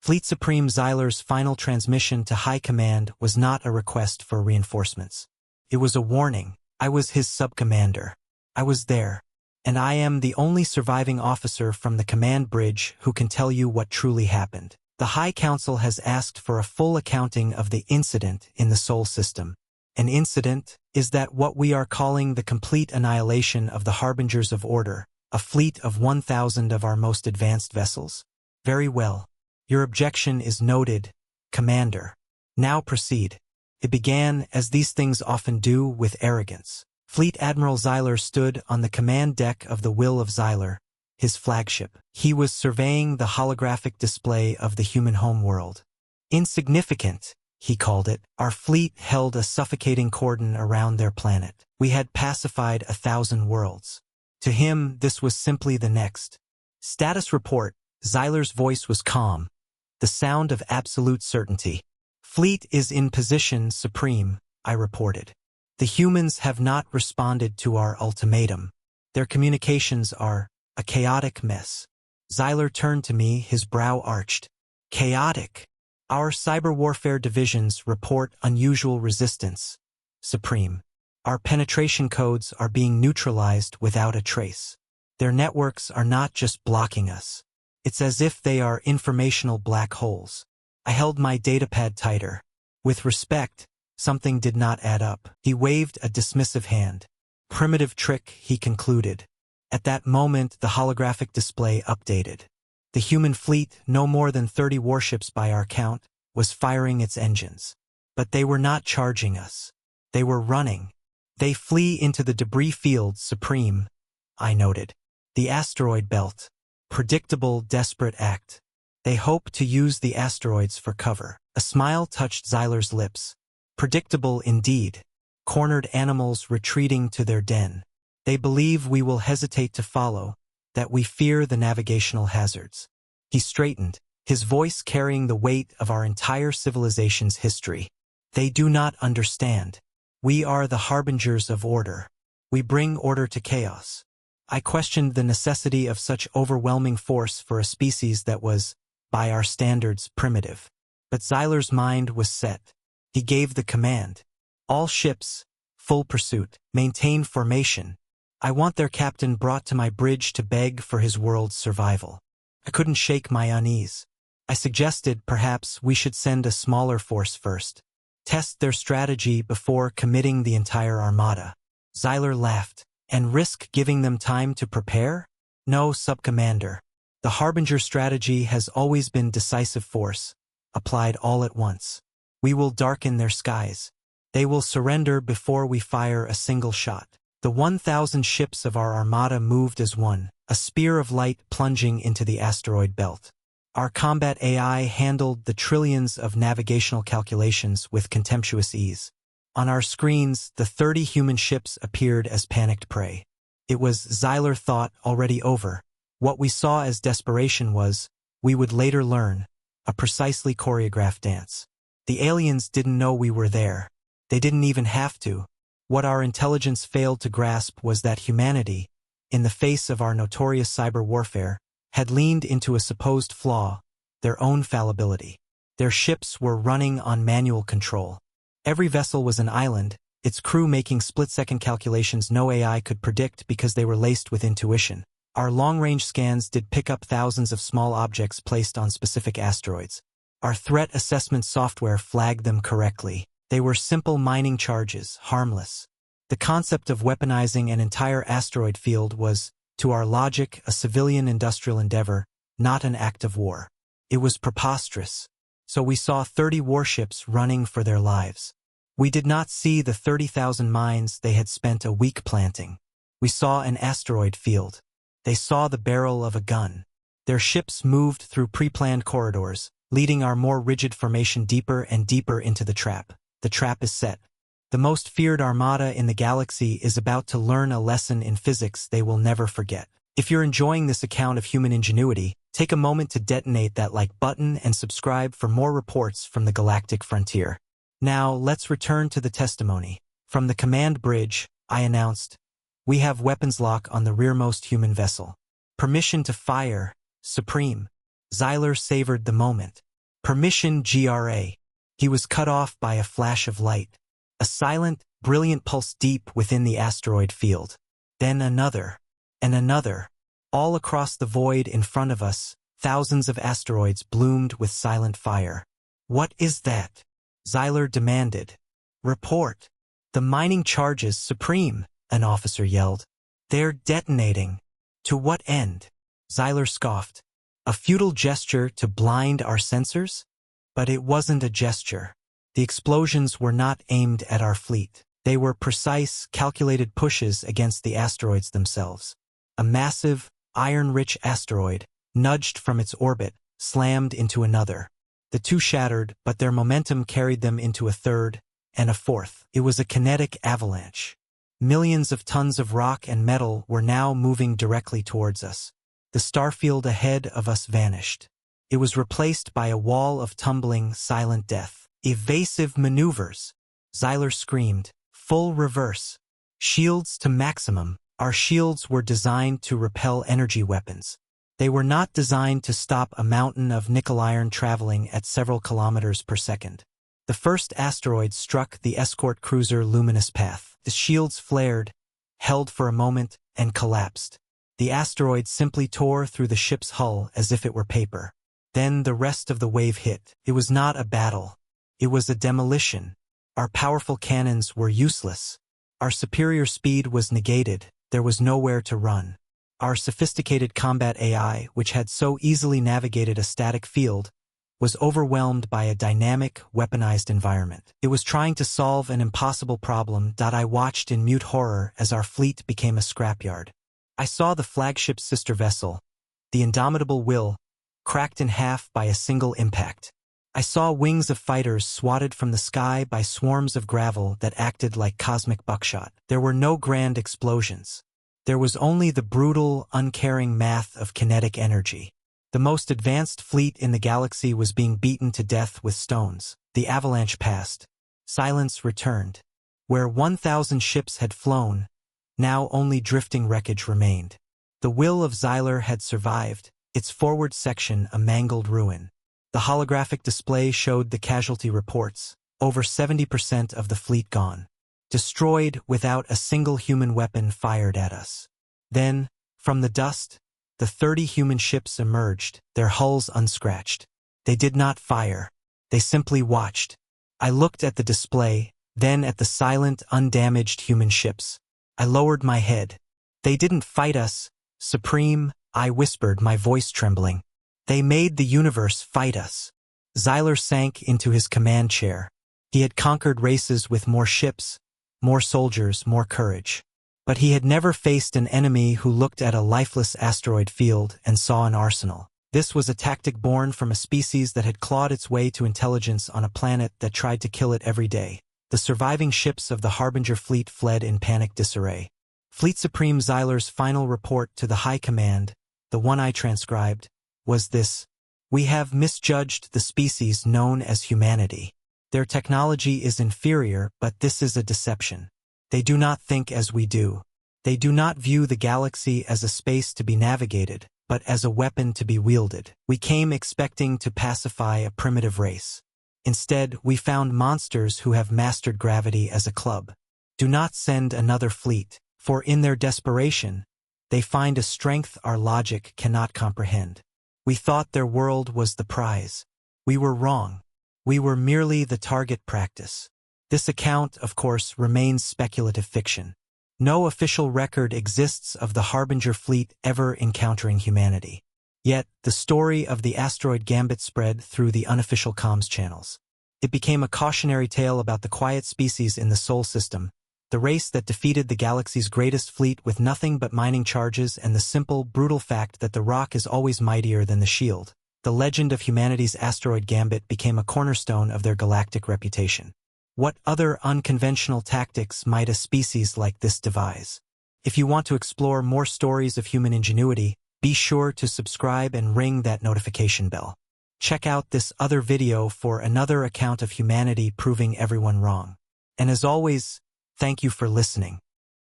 Fleet Supreme Xyler's final transmission to High Command was not a request for reinforcements. It was a warning. I was his sub-commander. I was there. And I am the only surviving officer from the command bridge who can tell you what truly happened. The High Council has asked for a full accounting of the incident in the Sol system. An incident is that what we are calling the complete annihilation of the Harbingers of Order, a fleet of 1,000 of our most advanced vessels. Very well. Your objection is noted, Commander. Now proceed. It began, as these things often do, with arrogance. Fleet Admiral Xyler stood on the command deck of the Will of Xyler, his flagship. He was surveying the holographic display of the human homeworld. Insignificant, he called it. Our fleet held a suffocating cordon around their planet. We had pacified 1,000 worlds. To him, this was simply the next. Status report. Xyler's voice was calm, the sound of absolute certainty. Fleet is in position, Supreme, I reported. The humans have not responded to our ultimatum. Their communications are a chaotic mess. Xyler turned to me, his brow arched. Chaotic. Our cyber warfare divisions report unusual resistance, Supreme. Our penetration codes are being neutralized without a trace. Their networks are not just blocking us. It's as if they are informational black holes. I held my datapad tighter. With respect, something did not add up. He waved a dismissive hand. Primitive trick, he concluded. At that moment, the holographic display updated. The human fleet, no more than 30 warships by our count, was firing its engines. But they were not charging us. They were running. They flee into the debris field, Supreme, I noted. The asteroid belt. Predictable, desperate act. They hope to use the asteroids for cover. A smile touched Xyler's lips. Predictable indeed. Cornered animals retreating to their den. They believe we will hesitate to follow, that we fear the navigational hazards. He straightened, his voice carrying the weight of our entire civilization's history. They do not understand. We are the harbingers of order. We bring order to chaos. I questioned the necessity of such overwhelming force for a species that was, by our standards, primitive. But Xyler's mind was set. He gave the command. All ships, full pursuit, maintain formation. I want their captain brought to my bridge to beg for his world's survival. I couldn't shake my unease. I suggested perhaps we should send a smaller force first. Test their strategy before committing the entire armada. Xyler laughed. And risk giving them time to prepare? No, sub-commander. The Harbinger strategy has always been decisive force, applied all at once. We will darken their skies. They will surrender before we fire a single shot. The 1,000 ships of our armada moved as one, a spear of light plunging into the asteroid belt. Our combat AI handled the trillions of navigational calculations with contemptuous ease. On our screens, the 30 human ships appeared as panicked prey. It was, Xyler thought, already over. What we saw as desperation was, we would later learn, a precisely choreographed dance. The aliens didn't know we were there. They didn't even have to. What our intelligence failed to grasp was that humanity, in the face of our notorious cyber warfare, had leaned into a supposed flaw, their own fallibility. Their ships were running on manual control. Every vessel was an island, its crew making split-second calculations no AI could predict because they were laced with intuition. Our long-range scans did pick up thousands of small objects placed on specific asteroids. Our threat assessment software flagged them correctly. They were simple mining charges, harmless. The concept of weaponizing an entire asteroid field was, to our logic, a civilian industrial endeavor, not an act of war. It was preposterous. So we saw 30 warships running for their lives. We did not see the 30,000 mines they had spent a week planting. We saw an asteroid field. They saw the barrel of a gun. Their ships moved through pre-planned corridors, leading our more rigid formation deeper and deeper into the trap. The trap is set. The most feared armada in the galaxy is about to learn a lesson in physics they will never forget. If you're enjoying this account of human ingenuity, take a moment to detonate that like button and subscribe for more reports from the galactic frontier. Now, let's return to the testimony. From the command bridge, I announced, "We have weapons lock on the rearmost human vessel. Permission to fire, Supreme." Xyler savored the moment. Permission GRA. He was cut off by a flash of light. A silent, brilliant pulse deep within the asteroid field. Then another. And another. All across the void in front of us, thousands of asteroids bloomed with silent fire. What is that? Xyler demanded. Report. The mining charges supreme, an officer yelled. They're detonating. To what end? Xyler scoffed. A futile gesture to blind our sensors? But it wasn't a gesture. The explosions were not aimed at our fleet. They were precise, calculated pushes against the asteroids themselves. A massive, iron-rich asteroid, nudged from its orbit, slammed into another. The two shattered, but their momentum carried them into a third, and a fourth. It was a kinetic avalanche. Millions of tons of rock and metal were now moving directly towards us. The starfield ahead of us vanished. It was replaced by a wall of tumbling, silent death. Evasive maneuvers. Xyler screamed. Full reverse. Shields to maximum. Our shields were designed to repel energy weapons. They were not designed to stop a mountain of nickel iron traveling at several kilometers per second. The first asteroid struck the escort cruiser Luminous Path. The shields flared, held for a moment, and collapsed. The asteroid simply tore through the ship's hull as if it were paper. Then the rest of the wave hit. It was not a battle. It was a demolition. Our powerful cannons were useless. Our superior speed was negated. There was nowhere to run. Our sophisticated combat AI, which had so easily navigated a static field, was overwhelmed by a dynamic, weaponized environment. It was trying to solve an impossible problem. I watched in mute horror as our fleet became a scrapyard. I saw the flagship's sister vessel, the indomitable Will, cracked in half by a single impact. I saw wings of fighters swatted from the sky by swarms of gravel that acted like cosmic buckshot. There were no grand explosions. There was only the brutal, uncaring math of kinetic energy. The most advanced fleet in the galaxy was being beaten to death with stones. The avalanche passed. Silence returned. Where 1,000 ships had flown, now only drifting wreckage remained. The will of Xyler had survived, its forward section a mangled ruin. The holographic display showed the casualty reports, over 70% of the fleet gone. Destroyed without a single human weapon fired at us. Then, from the dust, the 30 human ships emerged, their hulls unscratched. They did not fire. They simply watched. I looked at the display, then at the silent, undamaged human ships. I lowered my head. They didn't fight us, Supreme, I whispered, my voice trembling. They made the universe fight us. Xyler sank into his command chair. He had conquered races with more ships, more soldiers, more courage. But he had never faced an enemy who looked at a lifeless asteroid field and saw an arsenal. This was a tactic born from a species that had clawed its way to intelligence on a planet that tried to kill it every day. The surviving ships of the Harbinger fleet fled in panic disarray. Fleet Supreme Xyler's final report to the High Command, the one I transcribed, was this: We have misjudged the species known as humanity. Their technology is inferior, but this is a deception. They do not think as we do. They do not view the galaxy as a space to be navigated, but as a weapon to be wielded. We came expecting to pacify a primitive race. Instead, we found monsters who have mastered gravity as a club. Do not send another fleet, for in their desperation, they find a strength our logic cannot comprehend. We thought their world was the prize. We were wrong. We were merely the target practice. This account, of course, remains speculative fiction. No official record exists of the Harbinger fleet ever encountering humanity. Yet, the story of the asteroid Gambit spread through the unofficial comms channels. It became a cautionary tale about the quiet species in the Sol system, the race that defeated the galaxy's greatest fleet with nothing but mining charges and the simple, brutal fact that the rock is always mightier than the shield. The legend of humanity's asteroid Gambit became a cornerstone of their galactic reputation. What other unconventional tactics might a species like this devise? If you want to explore more stories of human ingenuity, be sure to subscribe and ring that notification bell. Check out this other video for another account of humanity proving everyone wrong. And as always, thank you for listening.